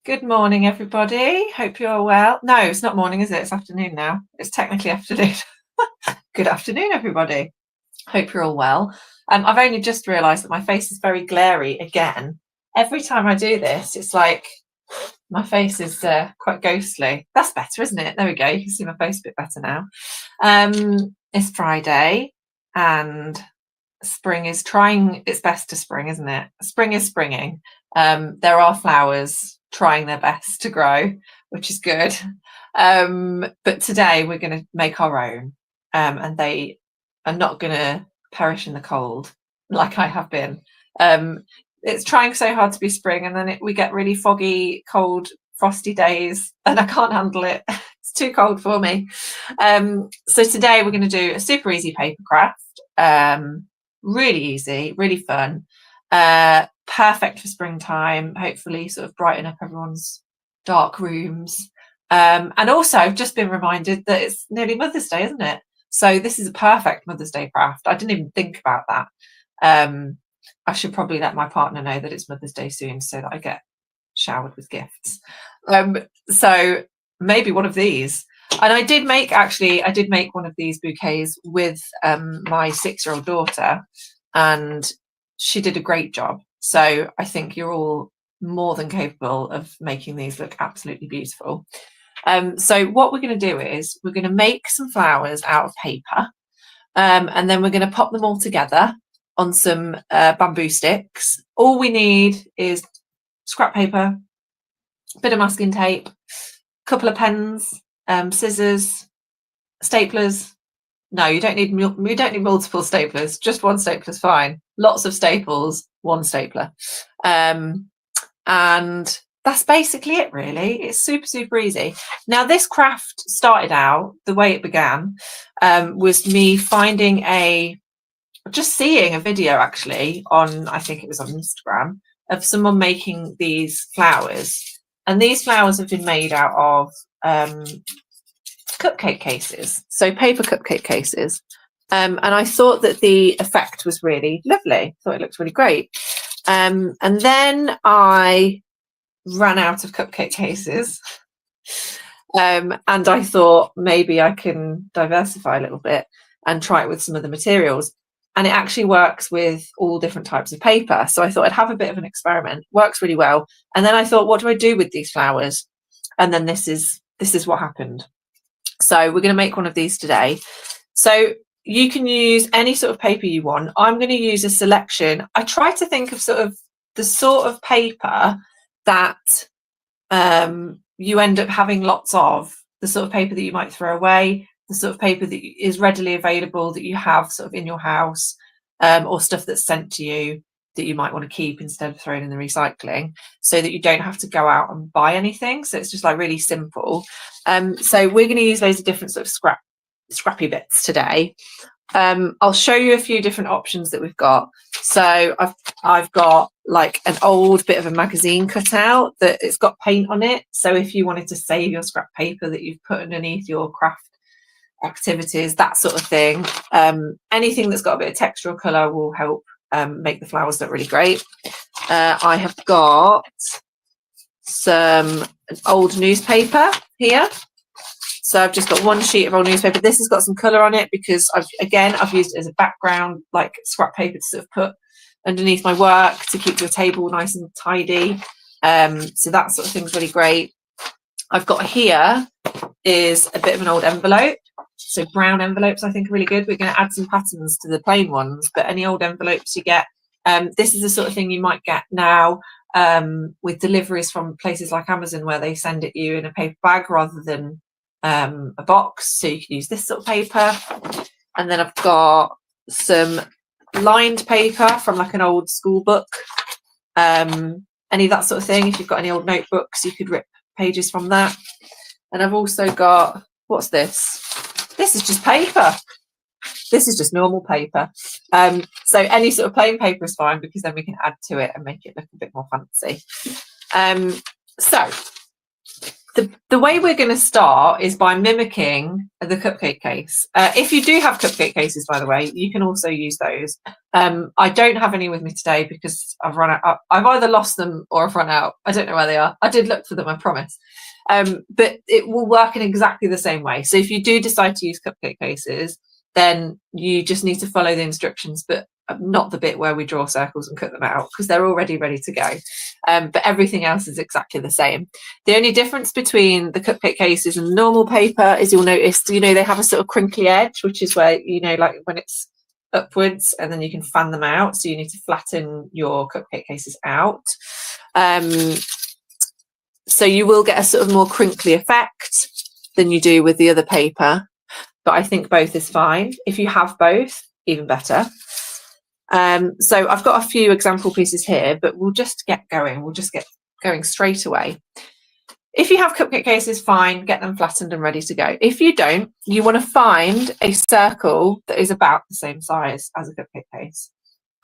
Good morning, everybody. Hope you're well. No, it's not morning, is it? It's afternoon now. It's technically afternoon. Good afternoon, everybody. Hope you're all well. I've only just realised that my face is very glary again. Every time I do this, it's like my face is quite ghostly. That's better, isn't it? There we go. You can see my face a bit better now. It's Friday and spring is trying its best to spring, isn't it? Spring is springing. There are flowers trying their best to grow, which is good. But today we're going to make our own, and they are not going to perish in the cold like I have been. It's trying so hard to be spring, and then we get really foggy, cold, frosty days, and I can't handle it. It's too cold for me. So today we're going to do a super easy paper craft. Really easy, really fun, perfect for springtime, hopefully sort of brighten up everyone's dark rooms. And also I've just been reminded that it's nearly Mother's Day, isn't it? So this is a perfect Mother's Day craft. I didn't even think about that. I should probably let my partner know that it's Mother's Day soon so that I get showered with gifts. So maybe one of these. And I did make one of these bouquets with my 6-year-old daughter, and she did a great job. So I think you're all more than capable of making these look absolutely beautiful. So what we're going to do is we're going to make some flowers out of paper, and then we're going to pop them all together on some bamboo sticks. All we need is scrap paper, a bit of masking tape, a couple of pens, scissors, staplers. No, you don't need multiple staplers. Just one stapler is fine. Lots of staples, one stapler, and that's basically it. Really, it's super easy. Now, this craft started out, the way it began was me just seeing a video actually on, I think it was on Instagram, of someone making these flowers, and these flowers have been made out of cupcake cases, so paper cupcake cases, and I thought that the effect was really lovely. Thought it looked really great, and then I ran out of cupcake cases, and I thought maybe I can diversify a little bit and try it with some other materials, and it actually works with all different types of paper. So I thought I'd have a bit of an experiment. Works really well. And then I thought, what do I do with these flowers? And then this is what happened. So we're going to make one of these today. So you can use any sort of paper you want. I'm going to use a selection. I try to think of the sort of paper that you end up having lots of, the sort of paper that you might throw away, the sort of paper that is readily available that you have sort of in your house, or stuff that's sent to you that you might want to keep instead of throwing in the recycling, so that you don't have to go out and buy anything. So it's just like really simple. So we're going to use loads of different sort of scrappy bits today. I'll show you a few different options that we've got. So I've got like an old bit of a magazine cut out that it's got paint on it. So if you wanted to save your scrap paper that you've put underneath your craft activities, that sort of thing, anything that's got a bit of textural colour will help make the flowers look really great. I have got some old newspaper here. So I've just got one sheet of old newspaper. This has got some colour on it because I've used it as a background, like scrap paper to sort of put underneath my work to keep your table nice and tidy. So that sort of thing's really great. I've got here is a bit of an old envelope. So brown envelopes I think are really good. We're going to add some patterns to the plain ones, but any old envelopes you get, this is the sort of thing you might get now with deliveries from places like Amazon, where they send it you in a paper bag rather than a box. So you can use this sort of paper. And then I've got some lined paper from like an old school book, any of that sort of thing. If you've got any old notebooks, you could rip pages from that. And I've also got, what's this? This is just paper. This is just normal paper. So any sort of plain paper is fine, because then we can add to it and make it look a bit more fancy. So The way we're going to start is by mimicking the cupcake case. If you do have cupcake cases, by the way, you can also use those. I don't have any with me today because I've run out. I've either lost them or I've run out. I don't know where they are. I did look for them, I promise. But it will work in exactly the same way. So if you do decide to use cupcake cases, then you just need to follow the instructions, but not the bit where we draw circles and cut them out, because they're already ready to go. But everything else is exactly the same. The only difference between the cupcake cases and normal paper is you'll notice, they have a sort of crinkly edge, which is where, like when it's upwards and then you can fan them out. So you need to flatten your cupcake cases out. So you will get a sort of more crinkly effect than you do with the other paper. But I think both is fine. If you have both, even better. So I've got a few example pieces here, but we'll just get going. We'll just get going straight away. If you have cupcake cases, fine, get them flattened and ready to go. If you don't, you want to find a circle that is about the same size as a cupcake case.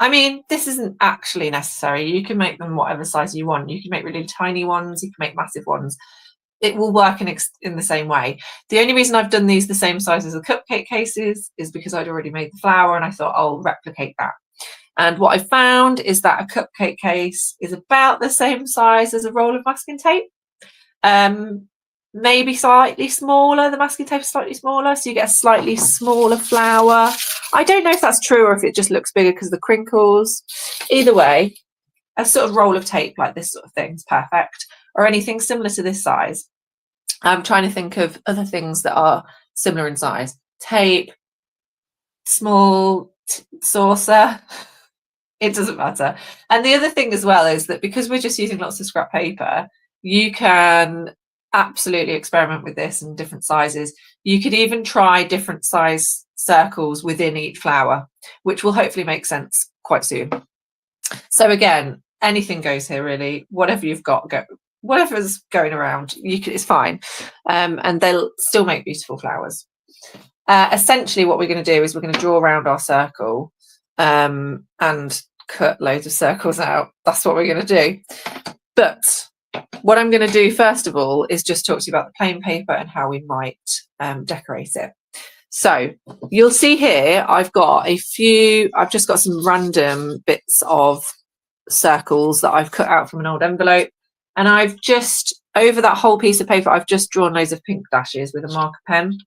I mean, this isn't actually necessary. You can make them whatever size you want. You can make really tiny ones, you can make massive ones. It will work in the same way. The only reason I've done these the same size as the cupcake cases is because I'd already made the flower and I thought I'll replicate that. And what I found is that a cupcake case is about the same size as a roll of masking tape. Maybe slightly smaller, the masking tape is slightly smaller, so you get a slightly smaller flower. I don't know if that's true or if it just looks bigger because of the crinkles. Either way, a sort of roll of tape like this sort of thing is perfect, or anything similar to this size. I'm trying to think of other things that are similar in size. Tape, small saucer. It doesn't matter. And the other thing as well is that because we're just using lots of scrap paper, you can absolutely experiment with this in different sizes. You could even try different size circles within each flower, which will hopefully make sense quite soon. So again, anything goes here really. Whatever you've got, whatever's going around, it's fine. And they'll still make beautiful flowers. Essentially what we're going to do is we're going to draw around our circle and cut loads of circles out. That's what we're going to do. But what I'm going to do first of all is just talk to you about the plain paper and how we might decorate it. So you'll see here I've just got some random bits of circles that I've cut out from an old envelope, and I've just, over that whole piece of paper, I've just drawn loads of pink dashes with a marker pen.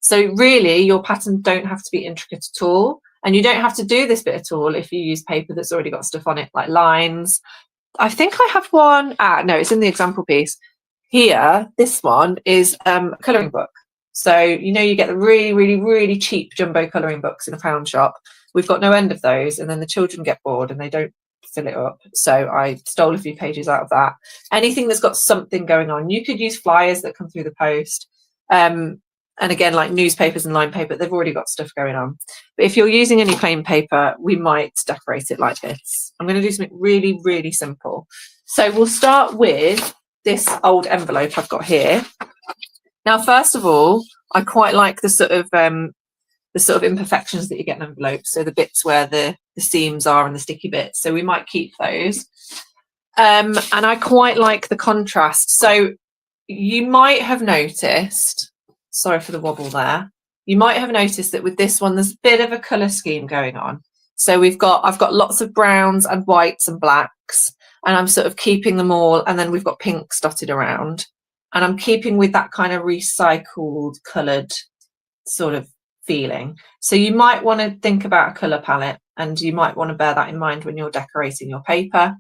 So really your patterns don't have to be intricate at all, and you don't have to do this bit at all if you use paper that's already got stuff on it, like lines. I think I have one, no, it's in the example piece. Here, this one is a colouring book. So, you get the really, really, really cheap jumbo colouring books in a pound shop. We've got no end of those, and then the children get bored and they don't fill it up. So I stole a few pages out of that. Anything that's got something going on. You could use flyers that come through the post. And again, like newspapers and line paper, they've already got stuff going on. But if you're using any plain paper, we might decorate it like this. I'm going to do something really, really simple. So we'll start with this old envelope I've got here. Now, first of all, I quite like the sort of imperfections that you get in envelopes. So the bits where the seams are and the sticky bits. So we might keep those. And I quite like the contrast. So you might have noticed, sorry for the wobble there. You might have noticed that with this one, there's a bit of a colour scheme going on. So I've got lots of browns and whites and blacks, and I'm sort of keeping them all. And then we've got pinks dotted around. And I'm keeping with that kind of recycled coloured sort of feeling. So you might want to think about a colour palette, and you might want to bear that in mind when you're decorating your paper.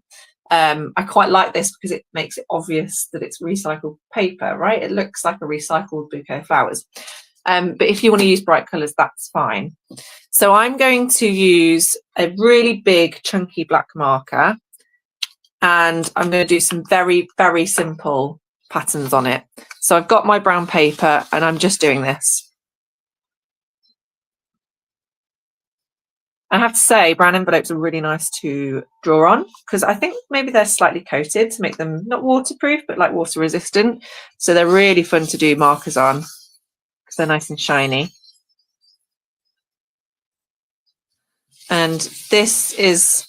I quite like this because it makes it obvious that it's recycled paper, right? It looks like a recycled bouquet of flowers. But if you want to use bright colours, that's fine. So I'm going to use a really big chunky black marker, and I'm going to do some very, very simple patterns on it. So I've got my brown paper and I'm just doing this. I have to say, brown envelopes are really nice to draw on because I think maybe they're slightly coated to make them not waterproof, but like water resistant. So they're really fun to do markers on because they're nice and shiny. And this is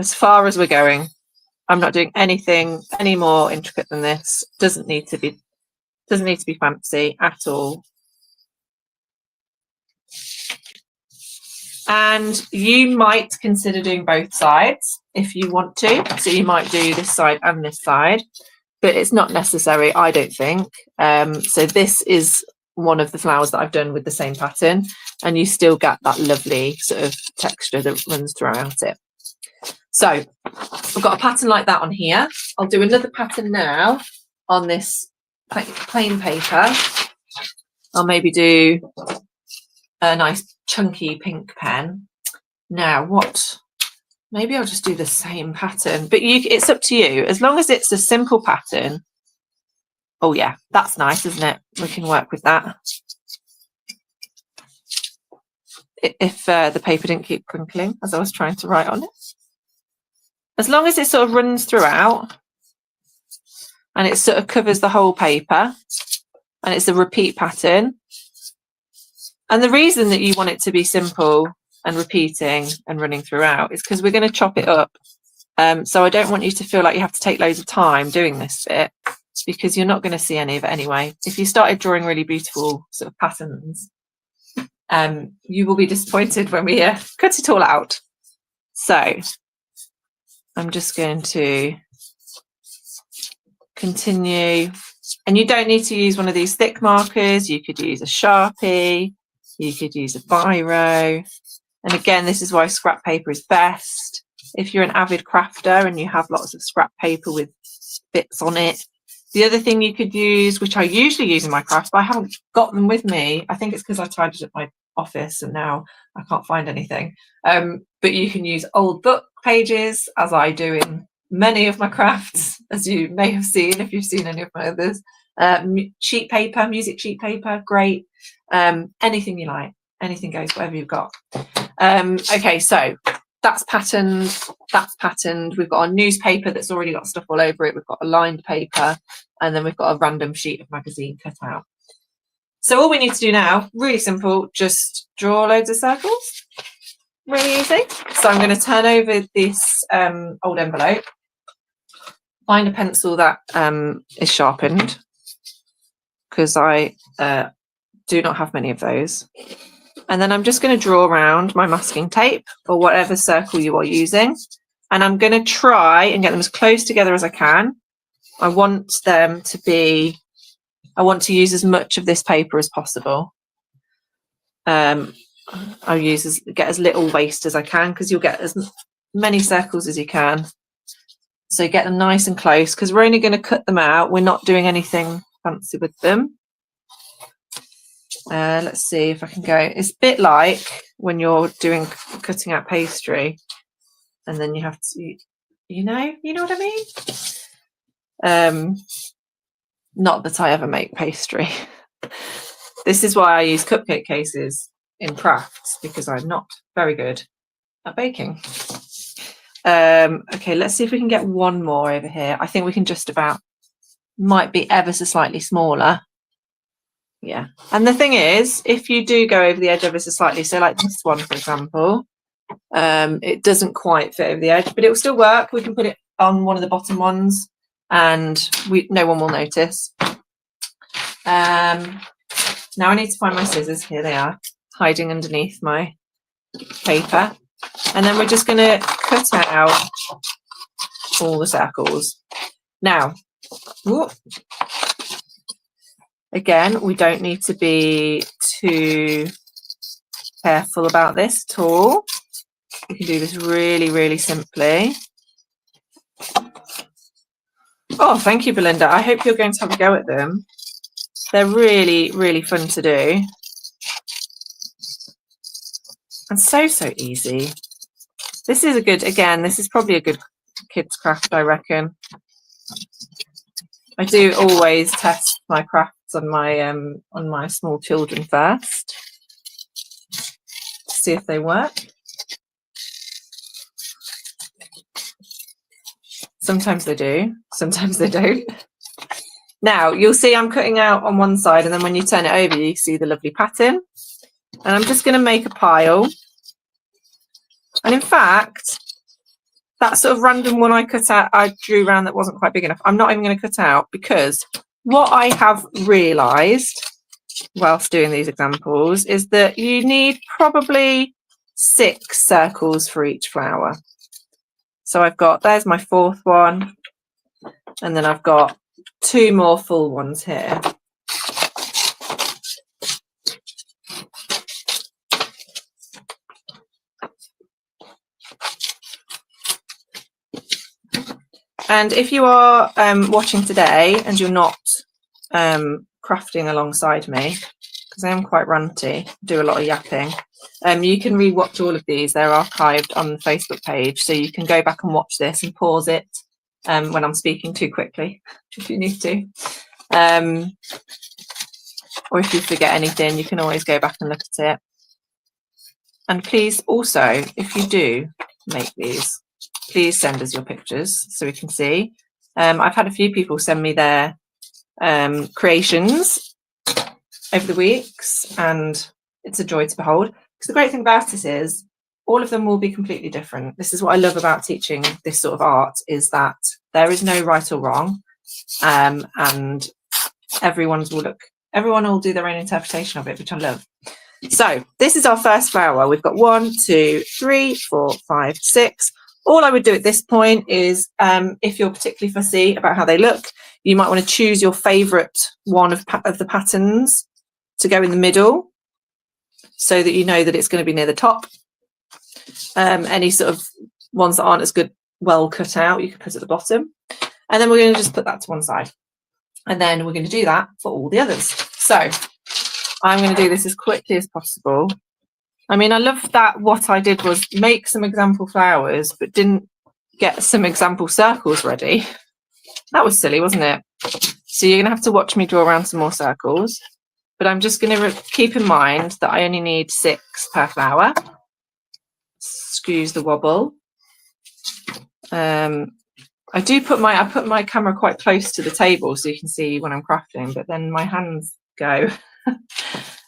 as far as we're going. I'm not doing anything any more intricate than this. Doesn't need to be Doesn't need to be fancy at all. And you might consider doing both sides if you want to. So you might do this side and this side, but it's not necessary, I don't think. So this is one of the flowers that I've done with the same pattern, and you still get that lovely sort of texture that runs throughout it. So I've got a pattern like that on here. I'll do another pattern now on this plain paper. I'll maybe do a nice chunky pink pen. Now maybe I'll just do the same pattern, but it's up to you. As long as it's a simple pattern. Oh yeah, that's nice, isn't it? We can work with that. If the paper didn't keep crinkling as I was trying to write on it. As long as it sort of runs throughout and it sort of covers the whole paper and it's a repeat pattern. And the reason that you want it to be simple and repeating and running throughout is because we're going to chop it up. So I don't want you to feel like you have to take loads of time doing this bit, because you're not going to see any of it anyway. If you started drawing really beautiful sort of patterns, you will be disappointed when we cut it all out. So I'm just going to continue. And you don't need to use one of these thick markers. You could use a Sharpie. You could use a biro. And again, this is why scrap paper is best. If you're an avid crafter and you have lots of scrap paper with bits on it. The other thing you could use, which I usually use in my crafts, but I haven't got them with me. I think it's because I tidied up my office and now I can't find anything. But you can use old book pages, as I do in many of my crafts, as you may have seen if you've seen any of my others. Sheet paper, music sheet paper, great. Anything you like, anything goes, whatever you've got. Okay, so that's patterned. We've got a newspaper that's already got stuff all over it. We've got a lined paper, and then we've got a random sheet of magazine cut out. So all we need to do now, really simple, just draw loads of circles. Really easy. So I'm going to turn over this old envelope, find a pencil that is sharpened, because I do not have many of those. And then I'm just going to draw around my masking tape or whatever circle you are using. And I'm going to try and get them as close together as I can. I want to use as much of this paper as possible. I'll get as little waste as I can, because you'll get as many circles as you can. So get them nice and close, because we're only going to cut them out. We're not doing anything fancy with them. Let's see if I can go. It's a bit like when you're cutting out pastry, and then you have to, you know what I mean? Not that I ever make pastry. This is why I use cupcake cases in crafts, because I'm not very good at baking. Okay, let's see if we can get one more over here. I think we can just about, might be ever so slightly smaller. Yeah, and the thing is, if you do go over the edge ever so slightly, so like this one, for example, it doesn't quite fit over the edge, but it will still work. We can put it on one of the bottom ones, and no one will notice. Now I need to find my scissors. Here they are, hiding underneath my paper. And then we're just going to cut out all the circles. Now, whoop. Again, we don't need to be too careful about this at all. We can do this really, really simply. Oh, thank you, Belinda. I hope you're going to have a go at them. They're really, really fun to do. And so easy. This is this is probably a good kids craft, I reckon. I do always test my crafts on my small children first to see if they work. Sometimes they do, sometimes they don't. Now you'll see I'm cutting out on one side, and then when you turn it over, you see the lovely pattern. And I'm just going to make a pile. And in fact, that sort of random one I cut out, I drew around that wasn't quite big enough. I'm not even going to cut out, because what I have realised whilst doing these examples is that you need probably 6 circles for each flower. So I've got, there's my 4th one, and then I've got 2 more full ones here. And if you are watching today and you're not crafting alongside me, because I am quite ranty, do a lot of yapping, you can re-watch all of these. They're archived on the Facebook page, so you can go back and watch this and pause it when I'm speaking too quickly, if you need to. Or if you forget anything, you can always go back and look at it. And please also, if you do make these, please send us your pictures so we can see. I've had a few people send me their creations over the weeks, and it's a joy to behold. Because the great thing about this is all of them will be completely different. This is what I love about teaching this sort of art, is that there is no right or wrong, and everyone will do their own interpretation of it, which I love. So this is our first flower. We've got 1, 2, 3, 4, 5, 6. All I would do at this point is, if you're particularly fussy about how they look, you might want to choose your favourite one of the patterns to go in the middle, so that you know that it's going to be near the top. Any sort of ones that aren't as well cut out, you can put at the bottom. And then we're going to just put that to one side. And then we're going to do that for all the others. So I'm going to do this as quickly as possible. I mean, I love that what I did was make some example flowers, but didn't get some example circles ready. That was silly, wasn't it? So you're going to have to watch me draw around some more circles. But I'm just going to keep in mind that I only need 6 per flower. Excuse the wobble. I put my camera quite close to the table so you can see when I'm crafting, but then my hands go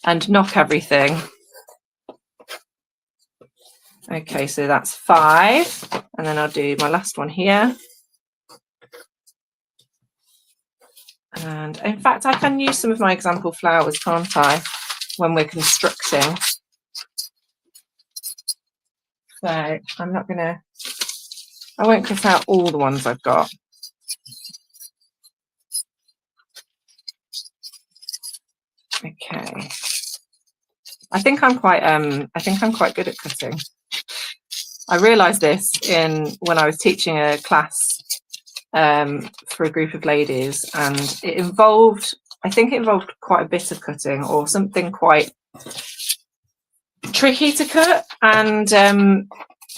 and knock everything. Okay, so that's 5, and then I'll do my last one here. And in fact, I can use some of my example flowers, can't I, when we're constructing. So I won't cut out all the ones I've got. Okay. I think I'm quite good at cutting. I realised this when I was teaching a class for a group of ladies, and I think it involved quite a bit of cutting, or something quite tricky to cut. And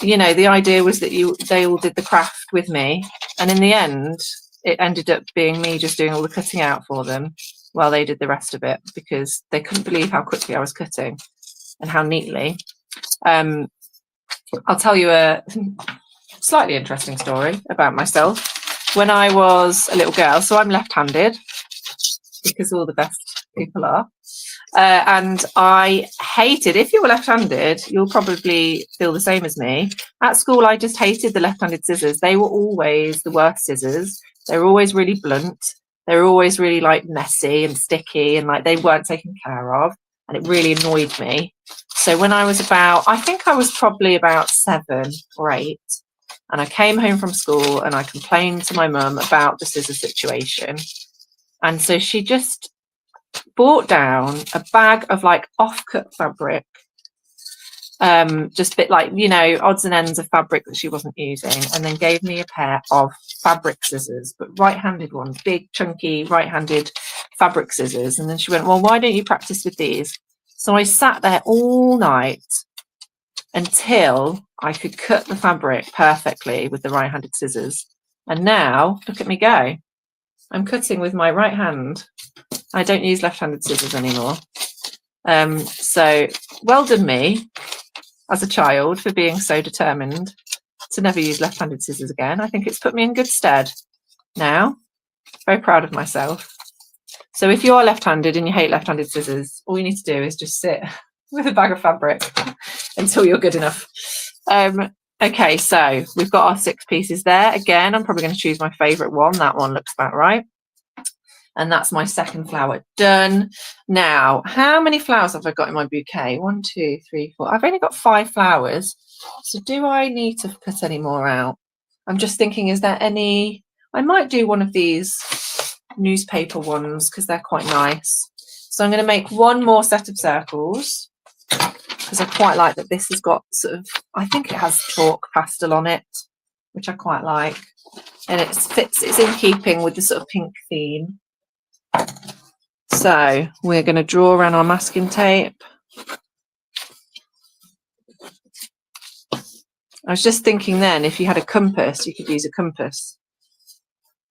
you know, the idea was that they all did the craft with me, and in the end it ended up being me just doing all the cutting out for them while they did the rest of it, because they couldn't believe how quickly I was cutting and how neatly. I'll tell you a slightly interesting story about myself. When I was a little girl, so I'm left-handed, because all the best people are, and I hated, if you were left-handed, you'll probably feel the same as me. At school, I just hated the left-handed scissors. They were always the worst scissors. They were always really blunt. They were always really like messy and sticky, and like they weren't taken care of, and it really annoyed me. So when I was I think I was probably about 7 or 8, and I came home from school and I complained to my mum about the scissor situation. And so she just bought down a bag of like off-cut fabric, just a bit like, you know, odds and ends of fabric that she wasn't using, and then gave me a pair of fabric scissors, but right-handed ones, big, chunky, right-handed fabric scissors. And then she went, well, why don't you practice with these? So I sat there all night until I could cut the fabric perfectly with the right-handed scissors. And now, look at me go. I'm cutting with my right hand. I don't use left-handed scissors anymore. So well done me as a child for being so determined to never use left-handed scissors again. I think it's put me in good stead now. Very proud of myself. So if you are left-handed and you hate left-handed scissors, all you need to do is just sit with a bag of fabric until you're good enough. Okay, so we've got our 6 pieces there. Again, I'm probably going to choose my favourite one. That one looks about right. And that's my second flower done. Now, how many flowers have I got in my bouquet? 1, 2, 3, 4. I've only got 5 flowers. So do I need to put any more out? I'm just thinking, is there any? I might do one of these newspaper ones because they're quite nice. So I'm going to make one more set of circles because I quite like that this has got sort of, I think it has chalk pastel on it, which I quite like. And it's in keeping with the sort of pink theme. So we're going to draw around our masking tape. I was just thinking then, if you had a compass, you could use a compass.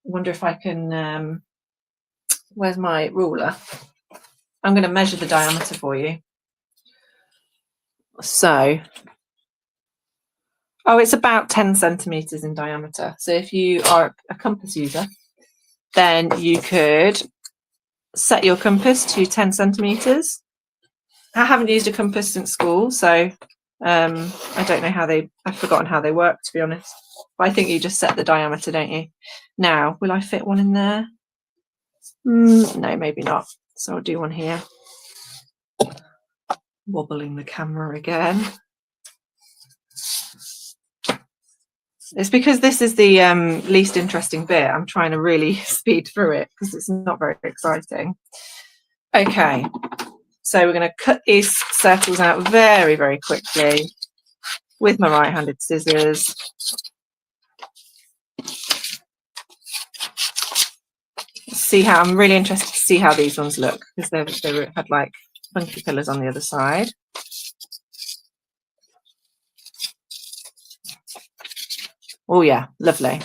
I wonder if I can, where's my ruler? I'm going to measure the diameter for you. So, oh, it's about 10 centimetres in diameter. So if you are a compass user, then you could set your compass to 10 centimetres. I haven't used a compass since school, so I don't know how I've forgotten how they work, to be honest. But I think you just set the diameter, don't you? Now, will I fit one in there? No, maybe not. So I'll do one here. Wobbling the camera again. It's because this is the least interesting bit. I'm trying to really speed through it because it's not very exciting. Okay, so we're going to cut these circles out very, very quickly with my right-handed scissors. See how I'm really interested to see how these ones look because they had like funky colours on the other side. Oh yeah, lovely.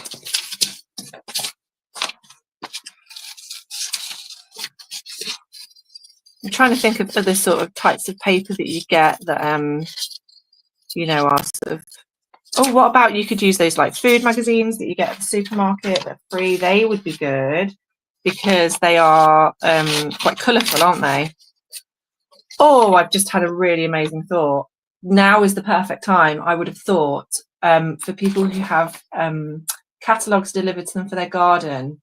I'm trying to think of other sort of types of paper that you get that you know, are sort of, oh, what about you could use those like food magazines that you get at the supermarket that are free. They would be good because they are quite colourful, aren't they? Oh, I've just had a really amazing thought. Now is the perfect time, I would have thought, for people who have catalogues delivered to them for their garden.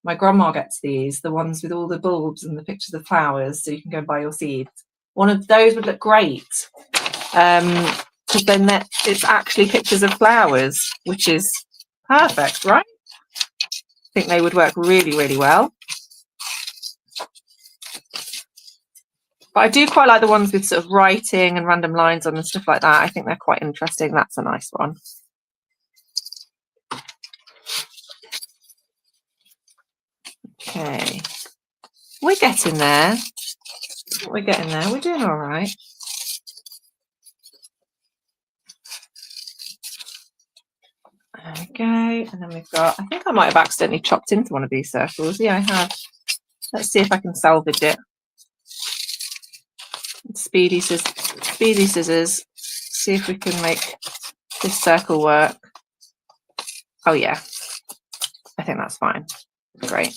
My grandma gets these, the ones with all the bulbs and the pictures of flowers, so you can go and buy your seeds. One of those would look great. Because then it's actually pictures of flowers, which is perfect, right? I think they would work really, really well. But I do quite like the ones with sort of writing and random lines on and stuff like that. I think they're quite interesting. That's a nice one. Okay. We're getting there. We're getting there. We're doing all right. There we go. And then we've got, I think I might have accidentally chopped into one of these circles. Yeah, I have. Let's see if I can salvage it. Speedy scissors. See if we can make this circle work. Oh yeah, I think that's fine. Great.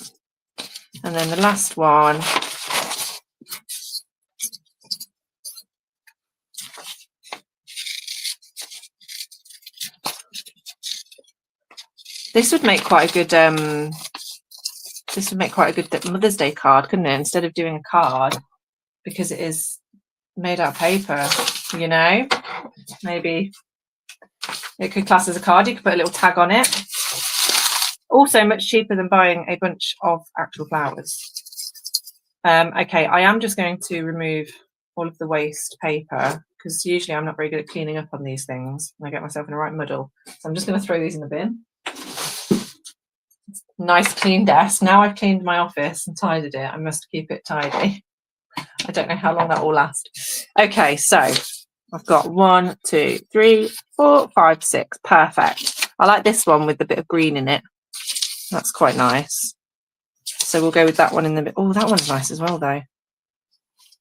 And then the last one. This would make quite a good Mother's Day card, couldn't it? Instead of doing a card, because it is made out of paper, you know, maybe it could class as a card. You could put a little tag on it. Also much cheaper than buying a bunch of actual flowers. Okay, I am just going to remove all of the waste paper because usually I'm not very good at cleaning up on these things and I get myself in a right muddle. So I'm just going to throw these in the bin. Nice clean desk. Now I've cleaned my office and tidied it, I must keep it tidy. I don't know how long that will last. Okay, so I've got 1, 2, 3, 4, 5, 6. Perfect. I like this one with the bit of green in it. That's quite nice. So we'll go with that one in the. Oh, that one's nice as well, though.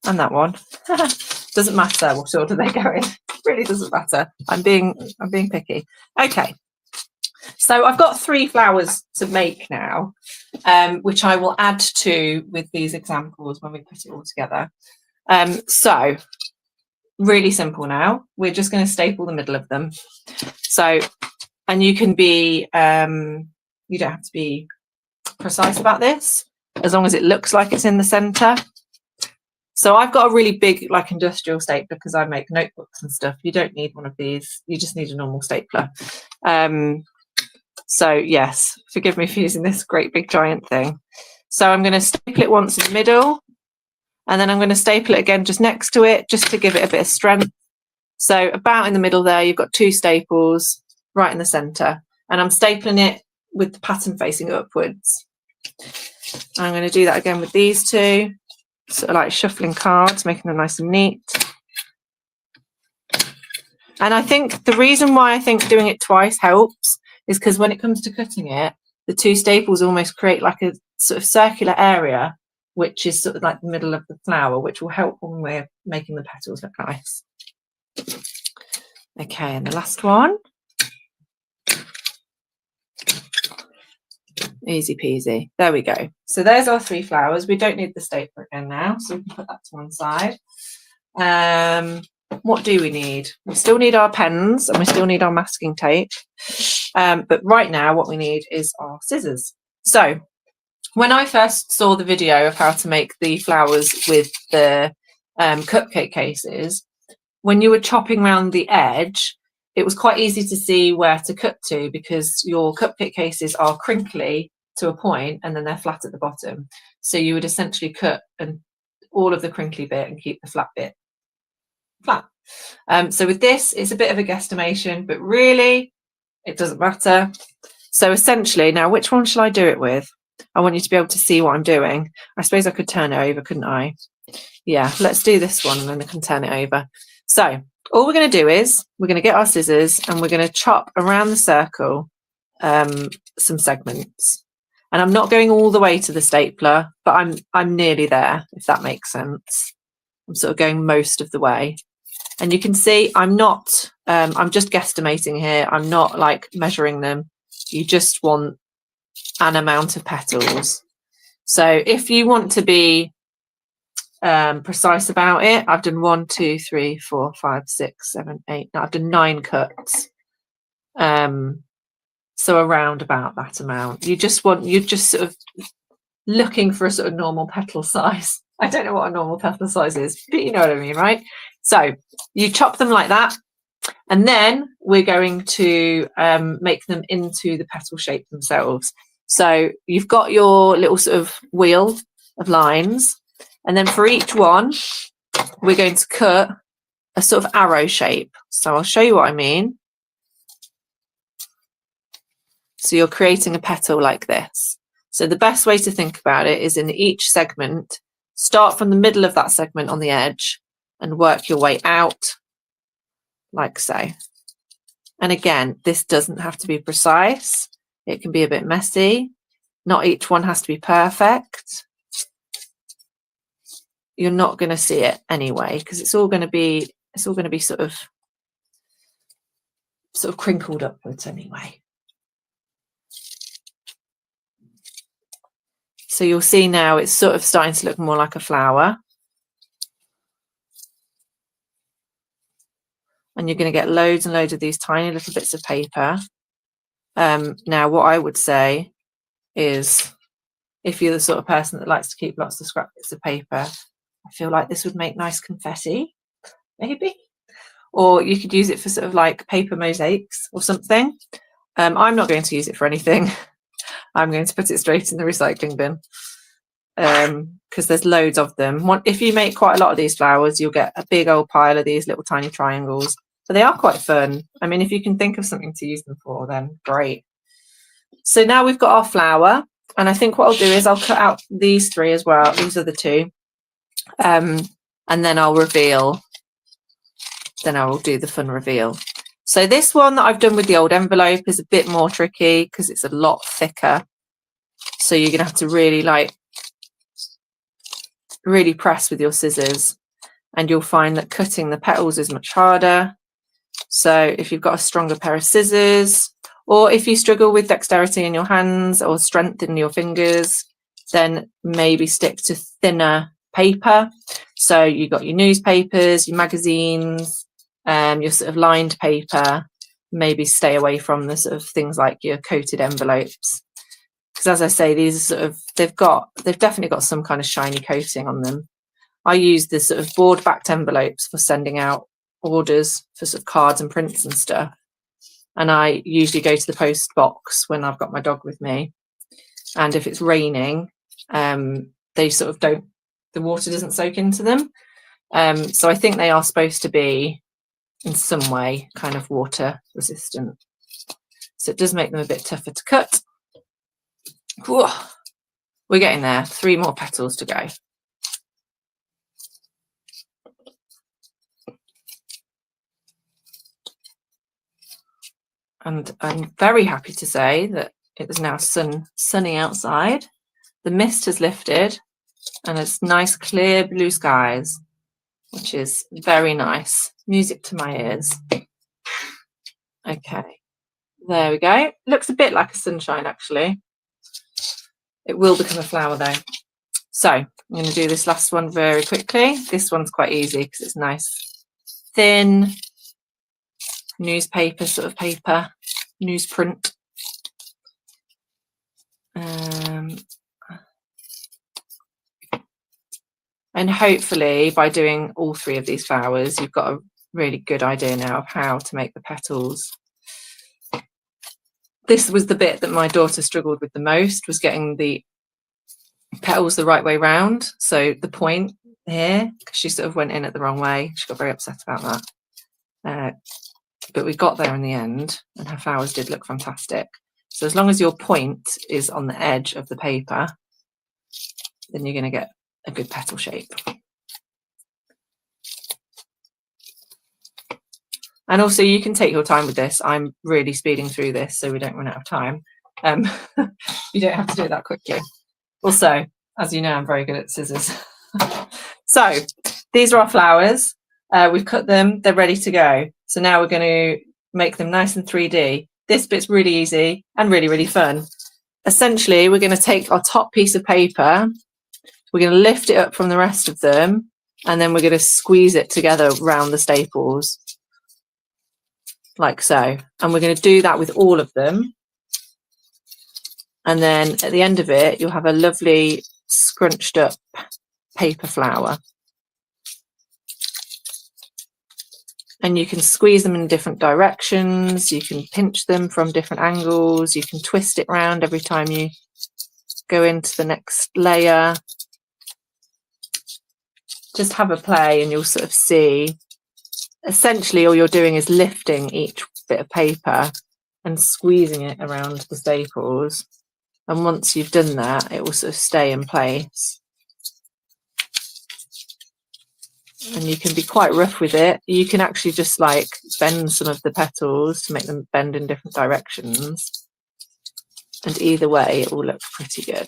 And that one. Doesn't matter what order they go in. Really doesn't matter. I'm being picky. Okay. So I've got 3 flowers to make now, which I will add to with these examples when we put it all together. So really simple now. We're just going to staple the middle of them. So, and you can be, you don't have to be precise about this. as long as it looks like it's in the center. So I've got a really big like industrial stapler because I make notebooks and stuff. You don't need one of these, you just need a normal stapler. So yes, forgive me for using this great big giant thing. So I'm going to staple it once in the middle, and then I'm going to staple it again just next to it, just to give it a bit of strength. So about in the middle there, you've got 2 staples right in the center, and I'm stapling it with the pattern facing upwards. I'm going to do that again with these 2, sort of like shuffling cards, making them nice and neat. And I think the reason why I think doing it twice helps is because when it comes to cutting it, the 2 staples almost create like a sort of circular area, which is sort of like the middle of the flower, which will help when we're making the petals look nice. Okay, and the last one. Easy peasy. There we go. So there's our 3 flowers. We don't need the stapler again now, so we can put that to one side. What do we need? We still need our pens and we still need our masking tape. But right now what we need is our scissors. So when I first saw the video of how to make the flowers with the cupcake cases, when you were chopping around the edge, it was quite easy to see where to cut to because your cupcake cases are crinkly to a point and then they're flat at the bottom. So you would essentially cut all of the crinkly bit and keep the flat bit flat. So with this, it's a bit of a guesstimation, but really it doesn't matter. So essentially, now which one shall I do it with? I want you to be able to see what I'm doing. I suppose I could turn it over, couldn't I? Yeah, let's do this one and then I can turn it over. So all we're going to do is we're going to get our scissors and we're going to chop around the circle some segments. And I'm not going all the way to the stapler, but I'm nearly there, if that makes sense. I'm sort of going most of the way. And you can see I'm not, I'm just guesstimating here. I'm not like measuring them. You just want an amount of petals. So if you want to be precise about it, I've done 1, 2, 3, 4, 5, 6, 7, 8. No, I've done 9 cuts. So around about that amount. You're just sort of looking for a sort of normal petal size. I don't know what a normal petal size is, but you know what I mean, right? So you chop them like that, and then we're going to make them into the petal shape themselves. So you've got your little sort of wheel of lines, and then for each one, we're going to cut a sort of arrow shape. So I'll show you what I mean. So you're creating a petal like this. So the best way to think about it is in each segment, start from the middle of that segment on the edge and work your way out like so. And again, this doesn't have to be precise. It can be a bit messy. Not each one has to be perfect. You're not going to see it anyway because it's all going to be sort of crinkled upwards anyway. So you'll see now it's sort of starting to look more like a flower. And you're going to get loads and loads of these tiny little bits of paper. Now, what I would say is if you're the sort of person that likes to keep lots of scrap bits of paper, I feel like this would make nice confetti, maybe. Or you could use it for sort of like paper mosaics or something. I'm not going to use it for anything. I'm going to put it straight in the recycling bin because there's loads of them. If you make quite a lot of these flowers, you'll get a big old pile of these little tiny triangles. But they are quite fun. I mean, if you can think of something to use them for, then great. So now we've got our flower. And I think what I'll do is I'll cut out these 3 as well. These are the 2. And then I'll reveal. Then I will do the fun reveal. So this one that I've done with the old envelope is a bit more tricky because it's a lot thicker. So you're going to have to really press with your scissors. And you'll find that cutting the petals is much harder. So if you've got a stronger pair of scissors, or if you struggle with dexterity in your hands or strength in your fingers, then maybe stick to thinner paper. So you've got your newspapers, your magazines, your sort of lined paper. Maybe stay away from the sort of things like your coated envelopes. because as I say, these are sort of, they've definitely got some kind of shiny coating on them. I use the sort of board backed envelopes for sending out orders for sort of cards and prints and stuff. And I usually go to the post box when I've got my dog with me. And if it's raining, they sort of don't, the water doesn't soak into them. So I think they are supposed to be in some way kind of water resistant. So it does make them a bit tougher to cut. Whew. We're getting there. 3 more petals to go. And I'm very happy to say that it is now sunny outside. The mist has lifted and it's nice clear blue skies, which is very nice. Music to my ears. Okay, there we go. Looks a bit like a sunshine actually. It will become a flower though. So I'm going to do this last one very quickly. This one's quite easy because it's nice, thin newspaper sort of paper, newsprint. And hopefully by doing all 3 of these flowers, you've got a really good idea now of how to make the petals. This was the bit that my daughter struggled with the most, was getting the petals the right way round. So the point here, she sort of went in it the wrong way. She got very upset about that. But we got there in the end and her flowers did look fantastic. So as long as your point is on the edge of the paper, then you're going to get a good petal shape. And also you can take your time with this. I'm really speeding through this so we don't run out of time. You don't have to do it that quickly. Also, as you know, I'm very good at scissors. So these are our flowers. We've cut them, they're ready to go. So now we're going to make them nice and 3D. This bit's really easy and really, really fun. Essentially, we're going to take our top piece of paper, we're going to lift it up from the rest of them, and then we're going to squeeze it together around the staples, like so. And we're going to do that with all of them. And then at the end of it, you'll have a lovely scrunched up paper flower. And you can squeeze them in different directions, you can pinch them from different angles, you can twist it round every time you go into the next layer. Just have a play and you'll sort of see, essentially all you're doing is lifting each bit of paper and squeezing it around the staples. And once you've done that, it will sort of stay in place. And you can be quite rough with it. You can actually just like bend some of the petals to make them bend in different directions. And either way, it will look pretty good.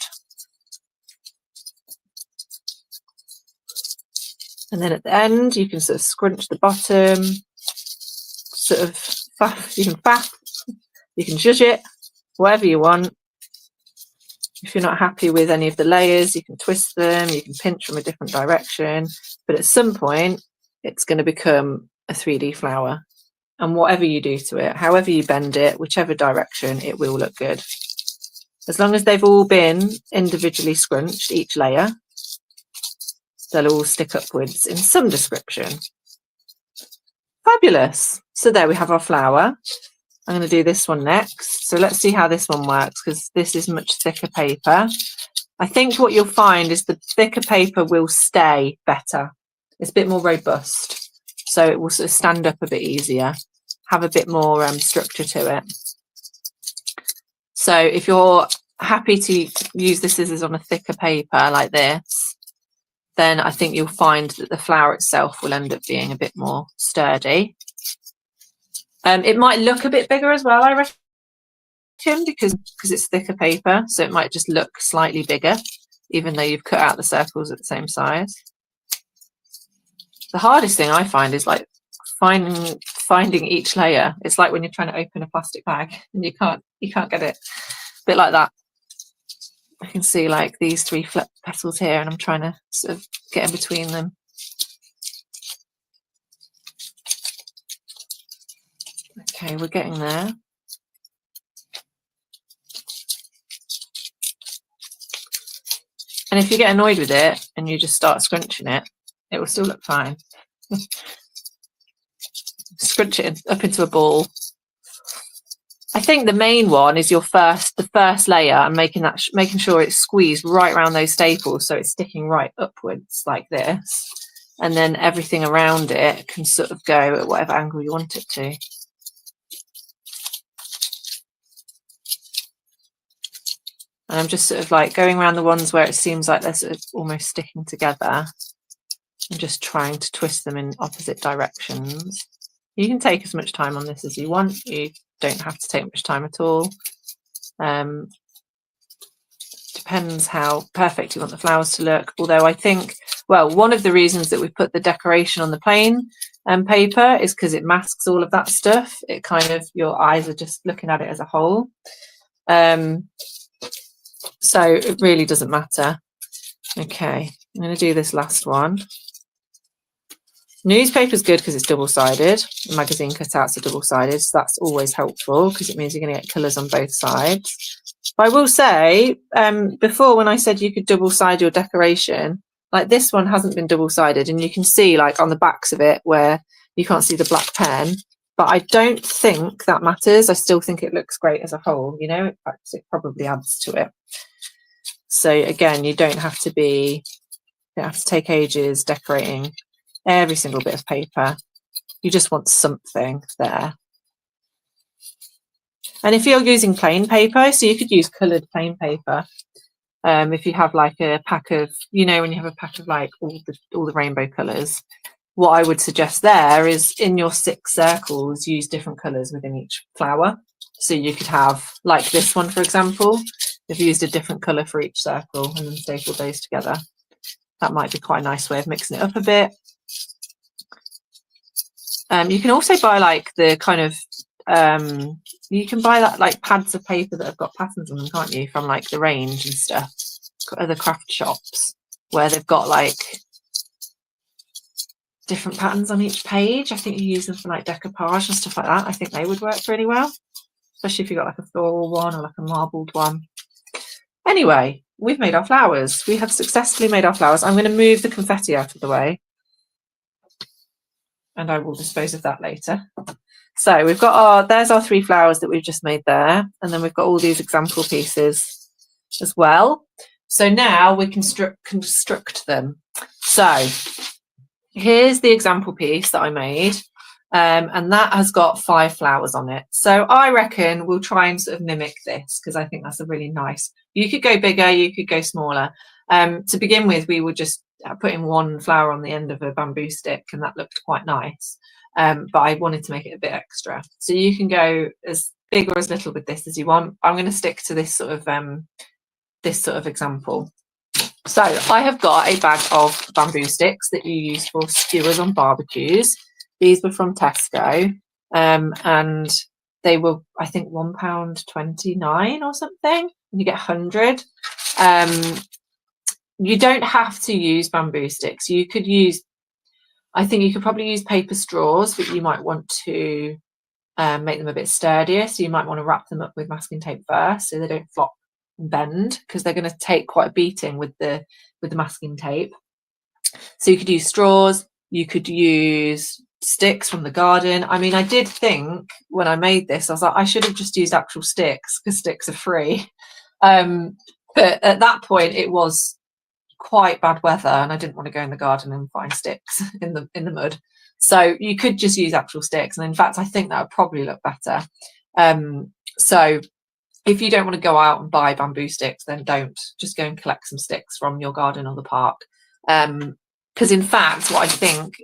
And then at the end, you can sort of scrunch the bottom, sort of faff, you can zhuzh it, whatever you want. If you're not happy with any of the layers, you can twist them, you can pinch from a different direction. But at some point, it's going to become a 3D flower. And whatever you do to it, however you bend it, whichever direction, it will look good. As long as they've all been individually scrunched, each layer, they'll all stick upwards in some description. Fabulous. So there we have our flower. I'm going to do this one next. So let's see how this one works, because this is much thicker paper. I think what you'll find is the thicker paper will stay better. It's a bit more robust, so it will sort of stand up a bit easier, have a bit more structure to it. So if you're happy to use the scissors on a thicker paper like this, then I think you'll find that the flower itself will end up being a bit more sturdy. It might look a bit bigger as well, I reckon, because it's thicker paper, so it might just look slightly bigger, even though you've cut out the circles at the same size. The hardest thing I find is like finding each layer. It's like when you're trying to open a plastic bag and you can't get it. A bit like that. I can see like these 3 petals here, and I'm trying to sort of get in between them. Okay, we're getting there. And if you get annoyed with it and you just start scrunching it, it will still look fine. Scrunch it up into a ball. I think the main one is the first layer, and making sure it's squeezed right around those staples so it's sticking right upwards like this, and then everything around it can sort of go at whatever angle you want it to. And I'm just sort of like going around the ones where it seems like they're sort of almost sticking together and just trying to twist them in opposite directions. You can take as much time on this as you want. You don't have to take much time at all. Depends how perfect you want the flowers to look. Although I think, well, one of the reasons that we put the decoration on the plain paper is because it masks all of that stuff. It kind of, your eyes are just looking at it as a whole. So it really doesn't matter. Okay, I'm going to do this last one. Newspaper is good because it's double-sided. Magazine cutouts are double-sided, so that's always helpful because it means you're going to get colours on both sides. But I will say, before when I said you could double-side your decoration, like this one hasn't been double-sided, and you can see like on the backs of it where you can't see the black pen. But I don't think that matters. I still think it looks great as a whole. You know, in fact, it probably adds to it. So again, you don't have to take ages decorating every single bit of paper. You just want something there. And if you're using plain paper, so you could use coloured plain paper. If you have like a pack of, you know, when you have a pack of like all the rainbow colours, what I would suggest there is in your 6 circles, use different colours within each flower. So you could have like this one, for example, if you used a different colour for each circle and then stapled those together. That might be quite a nice way of mixing it up a bit. You can also buy like the kind of, you can buy that like pads of paper that have got patterns on them, can't you? From like the Range and stuff, other craft shops where they've got like different patterns on each page. I think you use them for like decoupage and stuff like that. I think they would work really well, especially if you've got like a floral one or like a marbled one. Anyway, we've made our flowers. We have successfully made our flowers. I'm going to move the confetti out of the way, and I will dispose of that later. So we've got there's our 3 flowers that we've just made there. And then we've got all these example pieces as well. So now we can construct them. So here's the example piece that I made. And that has got 5 flowers on it. So I reckon we'll try and sort of mimic this because I think that's a really nice, you could go bigger, you could go smaller. To begin with, we were just putting 1 flower on the end of a bamboo stick, and that looked quite nice. But I wanted to make it a bit extra. So you can go as big or as little with this as you want. I'm going to stick to this sort of example. So I have got a bag of bamboo sticks that you use for skewers on barbecues. These were from Tesco, and they were, I think, £1.29 or something, and you get 100. You don't have to use bamboo sticks. You could use, I think you could probably use paper straws, but you might want to make them a bit sturdier. So you might want to wrap them up with masking tape first so they don't flop and bend, because they're going to take quite a beating with the masking tape. So you could use straws, you could use sticks from the garden. I mean, I did think when I made this, I was like, I should have just used actual sticks because sticks are free. But at that point it was quite bad weather and I didn't want to go in the garden and find sticks in the mud. So you could just use actual sticks. And in fact, I think that would probably look better. So if you don't want to go out and buy bamboo sticks, then don't. Just go and collect some sticks from your garden or the park. Because in fact, what I think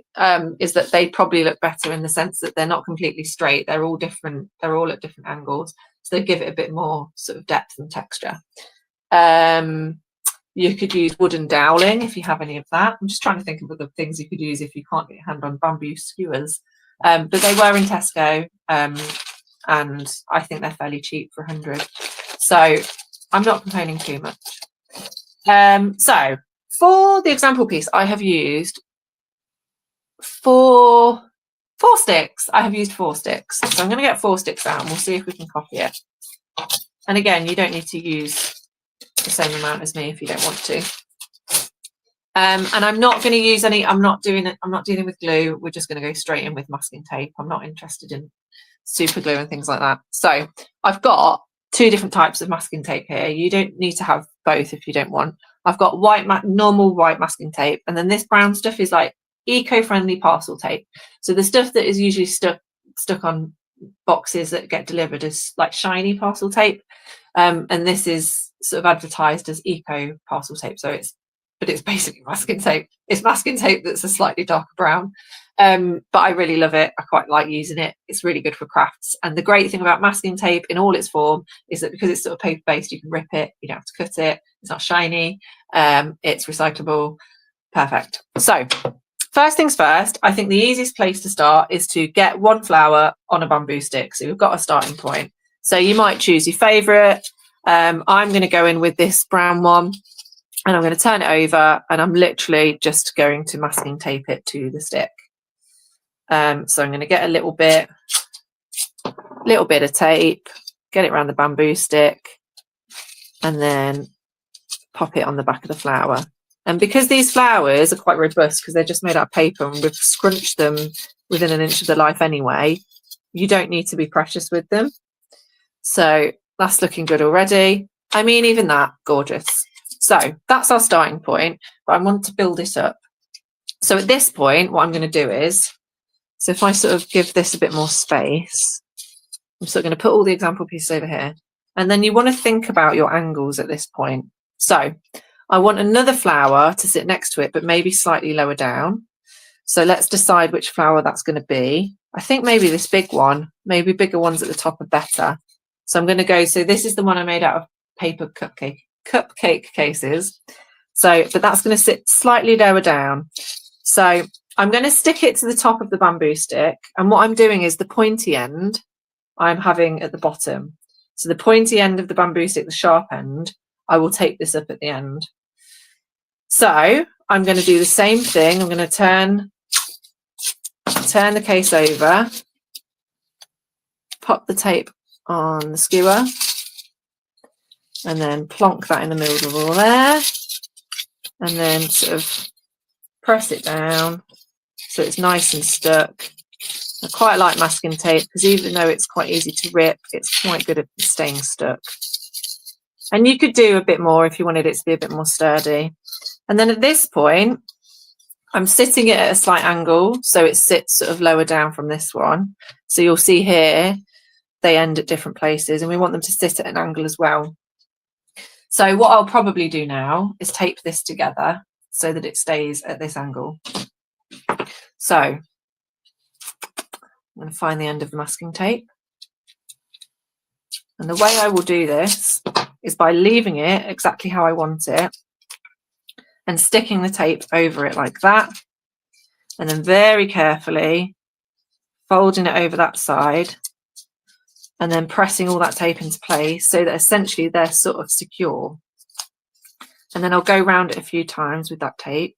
is that they probably look better in the sense that they're not completely straight. They're all different. They're all at different angles. So they give it a bit more sort of depth and texture. You could use wooden doweling if you have any of that. I'm just trying to think of other things you could use if you can't get your hand on bamboo skewers. But they were in Tesco, and I think they're fairly cheap for 100. So I'm not complaining too much. So for the example piece, I have used four sticks. I have used 4 sticks. So I'm going to get 4 sticks out and we'll see if we can copy it. And again, you don't need to use the same amount as me if you don't want to. And I'm not going to use any, I'm not dealing with glue. We're just going to go straight in with masking tape. I'm not interested in super glue and things like that. So I've got 2 different types of masking tape here. You don't need to have both if you don't want. I've got normal white masking tape, and then this brown stuff is like eco-friendly parcel tape. So the stuff that is usually stuck on boxes that get delivered is like shiny parcel tape, and this is sort of advertised as eco parcel tape. So it's basically masking tape. It's masking tape that's a slightly darker brown, but I really love it. I quite like using it. It's really good for crafts. And the great thing about masking tape in all its form is that because it's sort of paper based, you can rip it, you don't have to cut it, it's not shiny, it's recyclable. Perfect. So first things first, I think the easiest place to start is to get 1 flower on a bamboo stick. So we've got a starting point. So you might choose your favourite. I'm going to go in with this brown one, and I'm going to turn it over, and I'm literally just going to masking tape it to the stick. So I'm going to get a little bit of tape, get it around the bamboo stick, and then pop it on the back of the flower. And because these flowers are quite robust, because they're just made out of paper and we've scrunched them within an inch of their life anyway, you don't need to be precious with them. So that's looking good already. I mean, even that, gorgeous. So that's our starting point, but I want to build it up. So at this point, what I'm going to do is, so if I sort of give this a bit more space, I'm sort of going to put all the example pieces over here. And then you want to think about your angles at this point. So I want another flower to sit next to it, but maybe slightly lower down. So let's decide which flower that's going to be. I think maybe this big one, maybe bigger ones at the top are better. So I'm going to go, so this is the one I made out of paper cupcake cases. So, but that's going to sit slightly lower down. So I'm going to stick it to the top of the bamboo stick. And what I'm doing is the pointy end I'm having at the bottom. So the pointy end of the bamboo stick, the sharp end, I will tape this up at the end. So I'm going to do the same thing. I'm going to turn the case over, pop the tape on the skewer, and then plonk that in the middle of all there, and then sort of press it down so it's nice and stuck. I quite like masking tape because even though it's quite easy to rip, it's quite good at staying stuck. And you could do a bit more if you wanted it to be a bit more sturdy. And then at this point, I'm sitting it at a slight angle, so it sits sort of lower down from this one. So you'll see here, they end at different places, and we want them to sit at an angle as well. So what I'll probably do now is tape this together so that it stays at this angle. So I'm going to find the end of the masking tape. And the way I will do this is by leaving it exactly how I want it and sticking the tape over it like that. And then very carefully folding it over that side and then pressing all that tape into place so that essentially they're sort of secure. And then I'll go round it a few times with that tape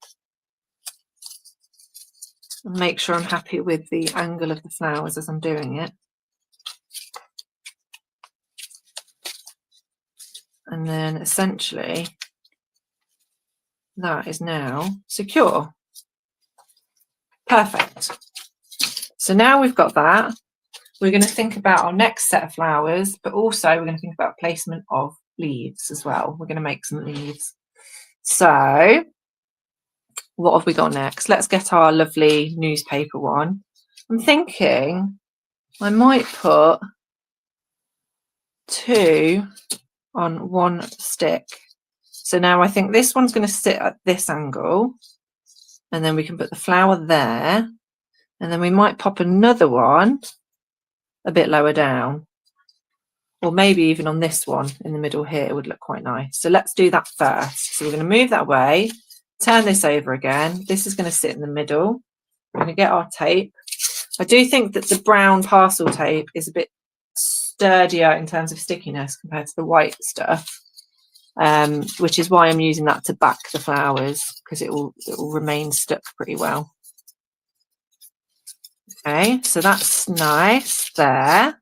and make sure I'm happy with the angle of the flowers as I'm doing it. And then essentially that is now secure. Perfect. So now we've got that. We're going to think about our next set of flowers, but also we're going to think about placement of leaves as well. We're going to make some leaves. So what have we got next? Let's get our lovely newspaper one. I'm thinking I might put 2 on one stick. So now I think this one's going to sit at this angle, and then we can put the flower there, and then we might pop another one a bit lower down, or maybe even on this one in the middle here. It would look quite nice. So let's do that first. So we're going to move that away, turn this over again. This is going to sit in the middle. We're going to get our tape. I do think that the brown parcel tape is a bit sturdier in terms of stickiness compared to the white stuff, which is why I'm using that to back the flowers, because it will remain stuck pretty well. Okay, so that's nice there.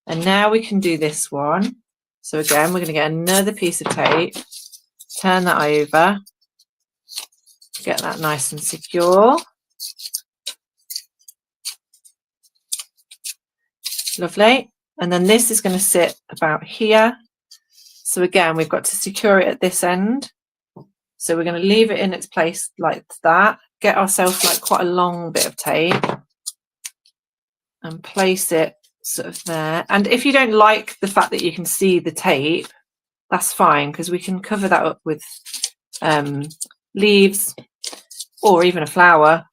And now we can do this one. So again, we're going to get another piece of tape, turn that over, Get that nice and secure. Lovely. And then this is going to sit about here. So again, we've got to secure it at this end. So we're going to leave it in its place like that. Get ourselves like quite a long bit of tape and place it sort of there. And if you don't like the fact that you can see the tape, that's fine, because we can cover that up with leaves or even a flower.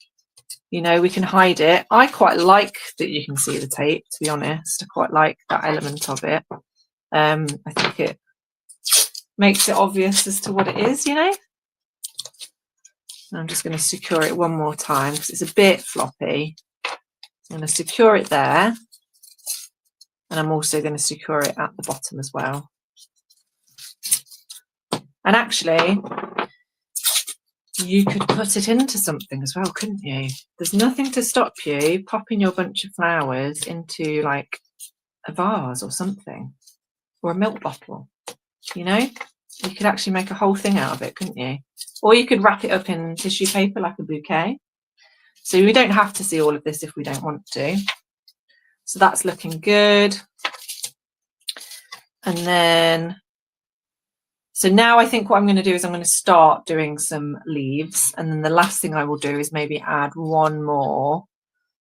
You know, we can hide it. I quite like that you can see the tape, to be honest. I quite like that element of it. I think it makes it obvious as to what it is, you know. I'm just going to secure it one more time because it's a bit floppy. I'm going to secure it there, and I'm also going to secure it at the bottom as well. And actually, you could put it into something as well, couldn't you? There's nothing to stop you popping your bunch of flowers into like a vase or something, or a milk bottle, you know? You could actually make a whole thing out of it, couldn't you? Or you could wrap it up in tissue paper like a bouquet. So we don't have to see all of this if we don't want to. So that's looking good. And then, so now I think what I'm going to do is I'm going to start doing some leaves. And then the last thing I will do is maybe add one more.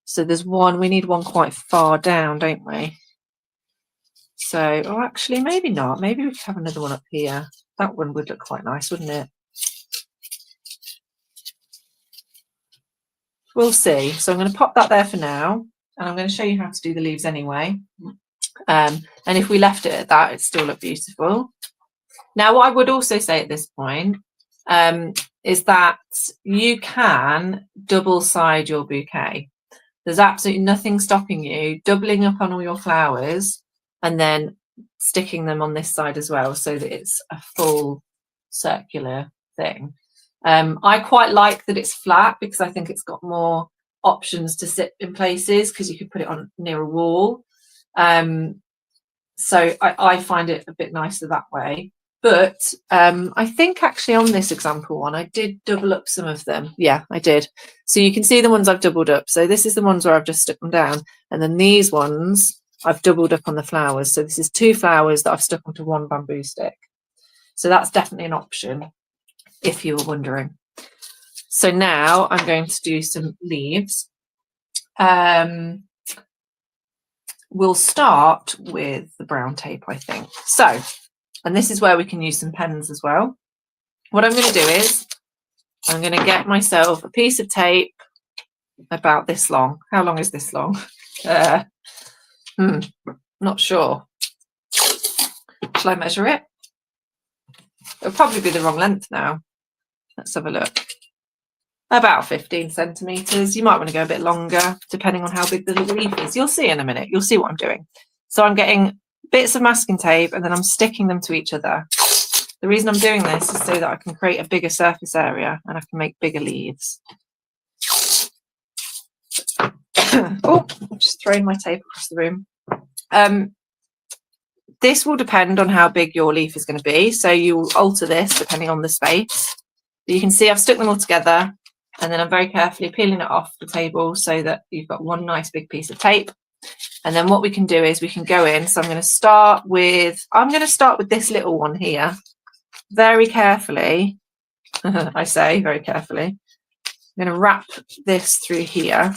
So there's one, we need one quite far down, don't we? So, or actually, maybe not. Maybe we could have another one up here. That one would look quite nice, wouldn't it? We'll see. So I'm going to pop that there for now. And I'm going to show you how to do the leaves anyway. And if we left it at that, it'd still look beautiful. Now, what I would also say at this point is that you can double side your bouquet. There's absolutely nothing stopping you doubling up on all your flowers and then sticking them on this side as well, so that it's a full circular thing. I quite like that it's flat because I think it's got more options to sit in places, because you could put it on near a wall. So I find it a bit nicer that way. But I think actually on this example one, I did double up some of them. Yeah, I did. So you can see the ones I've doubled up. So this is the ones where I've just stuck them down. And then these ones I've doubled up on the flowers. So this is 2 flowers that I've stuck onto 1 bamboo stick. So that's definitely an option, if you were wondering. So now I'm going to do some leaves. We'll start with the brown tape, I think. So, and this is where we can use some pens as well. What I'm going to do is I'm going to get myself a piece of tape about this long. How long is this long? Not sure. Shall I measure it? It'll probably be the wrong length now. Let's have a look. About 15 centimetres. You might want to go a bit longer, depending on how big the leaf is. You'll see in a minute. You'll see what I'm doing. So I'm getting bits of masking tape and then I'm sticking them to each other. The reason I'm doing this is so that I can create a bigger surface area and I can make bigger leaves. Oh, I'm just throwing my tape across the room. This will depend on how big your leaf is going to be. So you'll alter this depending on the space. But you can see I've stuck them all together and then I'm very carefully peeling it off the table so that you've got one nice big piece of tape. And then what we can do is we can go in. So I'm going to start with this little one here, very carefully. I say very carefully. I'm going to wrap this through here.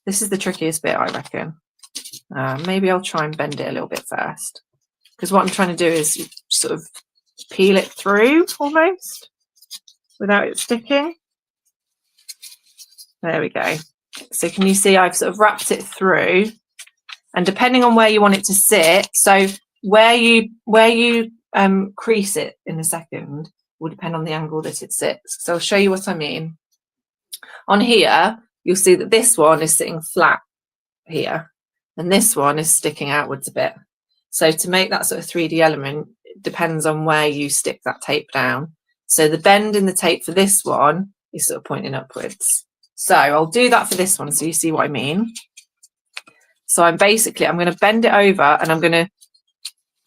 This is the trickiest bit, I reckon. Maybe I'll try and bend it a little bit first, because what I'm trying to do is sort of peel it through almost without it sticking. There we go. So can you see I've sort of wrapped it through, and depending on where you want it to sit, so where you crease it in a second will depend on the angle that it sits. So I'll show you what I mean. On here, you'll see that this one is sitting flat here, and this one is sticking outwards a bit. So to make that sort of 3D element, it depends on where you stick that tape down. So the bend in the tape for this one is sort of pointing upwards. So I'll do that for this one so you see what I mean. So I'm going to bend it over and I'm going to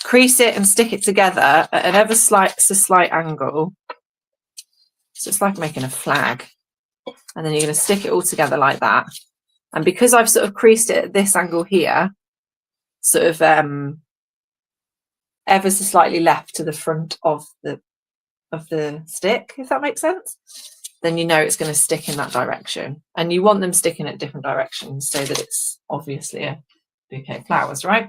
crease it and stick it together at an ever slight angle So it's like making a flag. And then you're going to stick it all together like that. And because I've sort of creased it at this angle here, sort of ever so slightly left to the front of the stick, if that makes sense, then you know it's going to stick in that direction. And you want them sticking at different directions so that it's obviously a bouquet of flowers, right?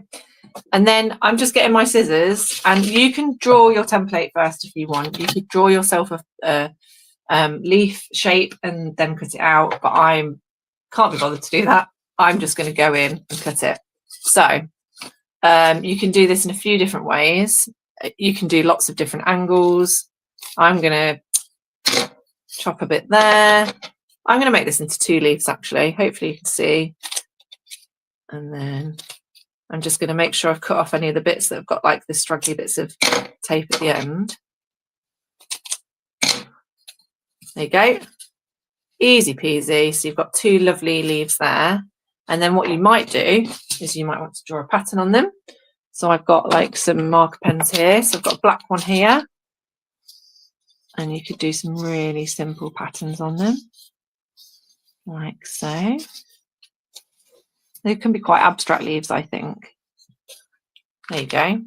And then I'm just getting my scissors, and you can draw your template first if you want. You could draw yourself a leaf shape and then cut it out, but I can't be bothered to do that. I'm just going to go in and cut it. So you can do this in a few different ways. You can do lots of different angles. I'm going to chop a bit there. I'm going to make this into 2 leaves actually. Hopefully you can see. And then I'm just going to make sure I've cut off any of the bits that have got like the straggly bits of tape at the end. There you go. Easy peasy. So you've got 2 lovely leaves there. And then what you might do is you might want to draw a pattern on them. So I've got like some marker pens here. So I've got a black one here. And you could do some really simple patterns on them. Like so. They can be quite abstract leaves, I think. There you go.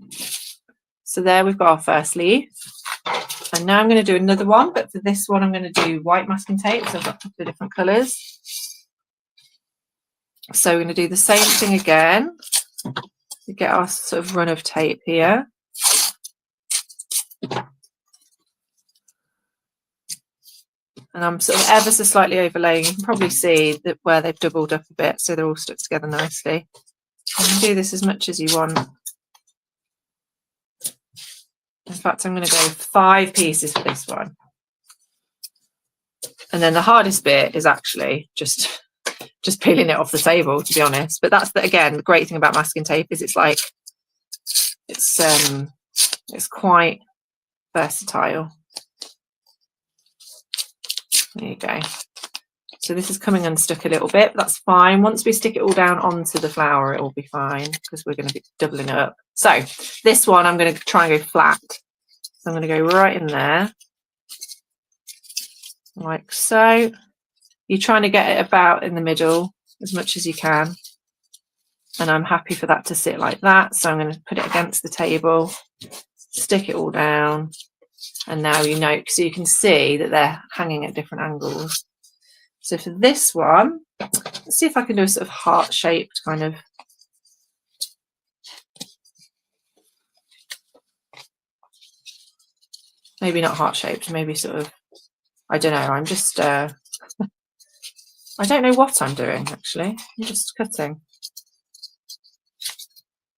So there we've got our first leaf. And now I'm going to do another one, but for this one I'm going to do white masking tape. So I've got a couple of different colours. So we're going to do the same thing again. We get our sort of run of tape here. And I'm sort of ever so slightly overlaying. You can probably see that where they've doubled up a bit, so they're all stuck together nicely. You can do this as much as you want. In fact, I'm going to go 5 pieces for this one. And then the hardest bit is actually just peeling it off the table, to be honest. But that's again the great thing about masking tape is it's like it's quite versatile. There you go. So this is coming unstuck a little bit, but that's fine. Once we stick it all down onto the flower, it will be fine because we're going to be doubling it up. So this one, I'm going to try and go flat. So I'm going to go right in there, like so. You're trying to get it about in the middle as much as you can. And I'm happy for that to sit like that. So I'm going to put it against the table, stick it all down. And now you know, so you can see that they're hanging at different angles. So for this one, let's see if I can do a sort of heart-shaped kind of. Maybe not heart-shaped, maybe sort of, I don't know, I'm just, I don't know what I'm doing actually, I'm just cutting.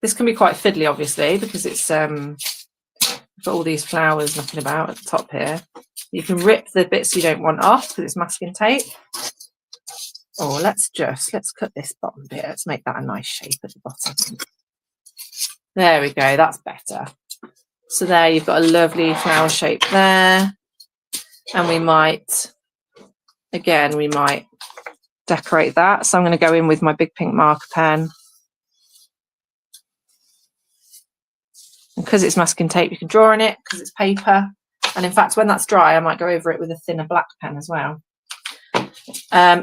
This can be quite fiddly obviously because it's got all these flowers knocking about at the top here. You can rip the bits you don't want off because it's masking tape. Or let's cut this bottom bit. Let's make that a nice shape at the bottom. There we go, that's better. So there you've got a lovely flower shape there. And we might, again, we might decorate that. So I'm going to go in with my big pink marker pen. And because it's masking tape, you can draw on it because it's paper. And in fact, when that's dry, I might go over it with a thinner black pen as well.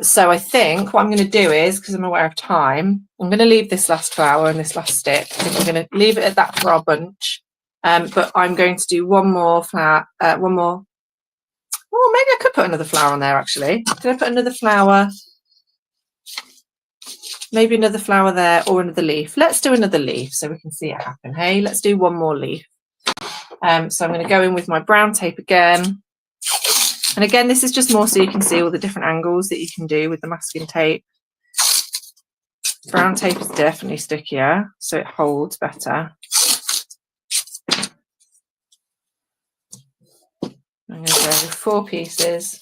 So I think what I'm going to do is, because I'm aware of time, I'm going to leave this last flower and this last stick. I think we're going to leave it at that for our bunch. But I'm going to do one more flower, one more. Oh, maybe I could put another flower on there actually. Can I put another flower? Maybe another flower there or another leaf. Let's do another leaf so we can see it happen. Hey, let's do one more leaf. So I'm going to go in with my brown tape again. And again, this is just more so you can see all the different angles that you can do with the masking tape. Brown tape is definitely stickier, so it holds better. I'm going to go with 4 pieces.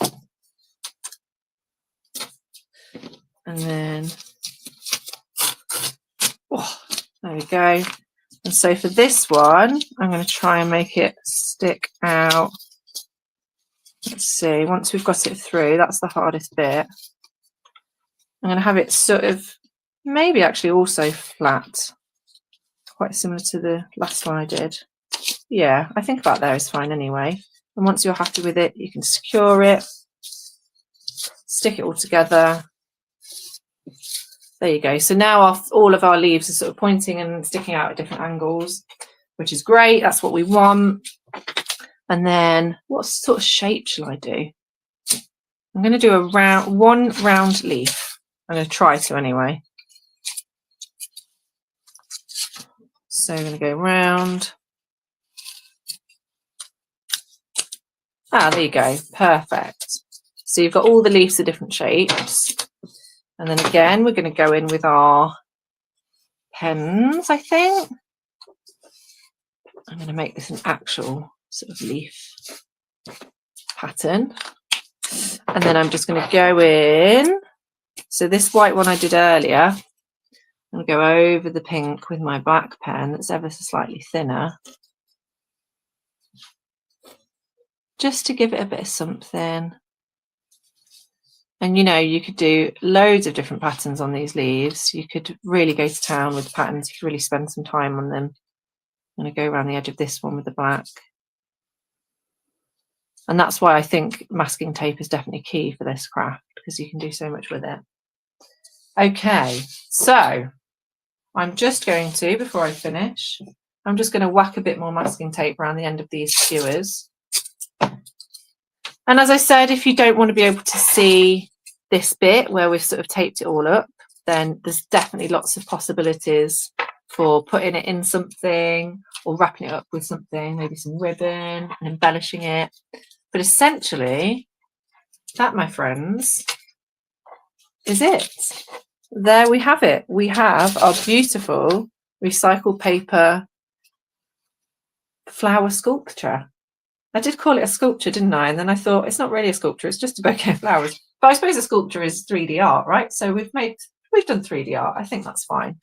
And then, oh, there we go. And so for this one, I'm going to try and make it stick out. Let's see, once we've got it through, that's the hardest bit. I'm going to have it sort of, maybe actually also flat. Quite similar to the last one I did. Yeah, I think about there is fine anyway. And once you're happy with it, you can secure it, stick it all together. There you go. So now all of our leaves are sort of pointing and sticking out at different angles, which is great. That's what we want. And then what sort of shape shall I do? I'm going to do one round leaf. I'm going to try to anyway. So I'm going to go round. There you go. Perfect. So you've got all the leaves of different shapes. And then again, we're going to go in with our pens, I think. I'm going to make this an actual sort of leaf pattern. And then I'm just going to go in. So this white one I did earlier, I'm going to go over the pink with my black pen that's ever so slightly thinner. Just to give it a bit of something. And you know, you could do loads of different patterns on these leaves. You could really go to town with the patterns. You could really spend some time on them. I'm going to go around the edge of this one with the black. And that's why I think masking tape is definitely key for this craft, because you can do so much with it. Okay, so I'm just going to, before I finish, I'm just going to whack a bit more masking tape around the end of these skewers. And as I said, if you don't want to be able to see this bit where we've sort of taped it all up, then there's definitely lots of possibilities for putting it in something or wrapping it up with something, maybe some ribbon, and embellishing it. But essentially, that, my friends, is it. There we have it. We have our beautiful recycled paper flower sculpture. I did call it a sculpture, didn't I? And then I thought, it's not really a sculpture, it's just a bouquet of flowers. But I suppose a sculpture is 3D art, right? So we've done 3D art. I think that's fine.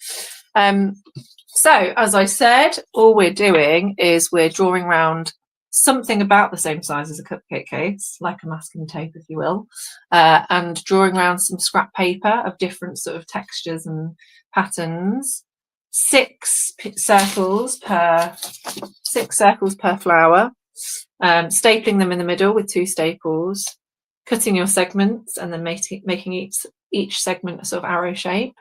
So as I said, all we're doing is we're drawing around something about the same size as a cupcake case, like a masking tape, if you will, and drawing around some scrap paper of different sort of textures and patterns. 6 circles per flower. Stapling them in the middle with 2 staples, cutting your segments and then making each segment a sort of arrow shape,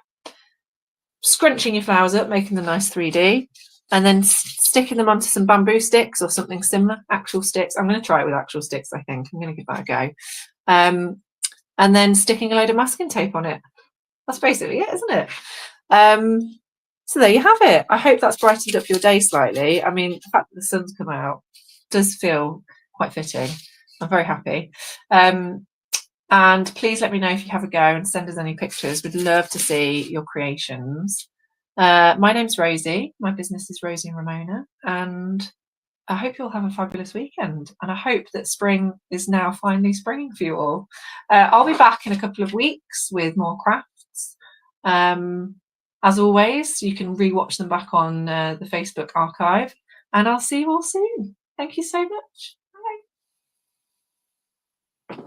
scrunching your flowers up, making them nice 3D, and then sticking them onto some bamboo sticks or something similar, actual sticks. I'm going to try it with actual sticks, I think. I'm going to give that a go. And then sticking a load of masking tape on it. That's basically it, isn't it? So there you have it. I hope that's brightened up your day slightly. I mean, the fact that the sun's come out does feel quite fitting. I'm very happy. And please let me know if you have a go and send us any pictures. We'd love to see your creations. My name's Rosie. My business is Rosie and Ramona. And I hope you'll have a fabulous weekend. And I hope that spring is now finally springing for you all. I'll be back in a couple of weeks with more crafts. As always, you can rewatch them back on the Facebook archive. And I'll see you all soon. Thank you so much. Bye.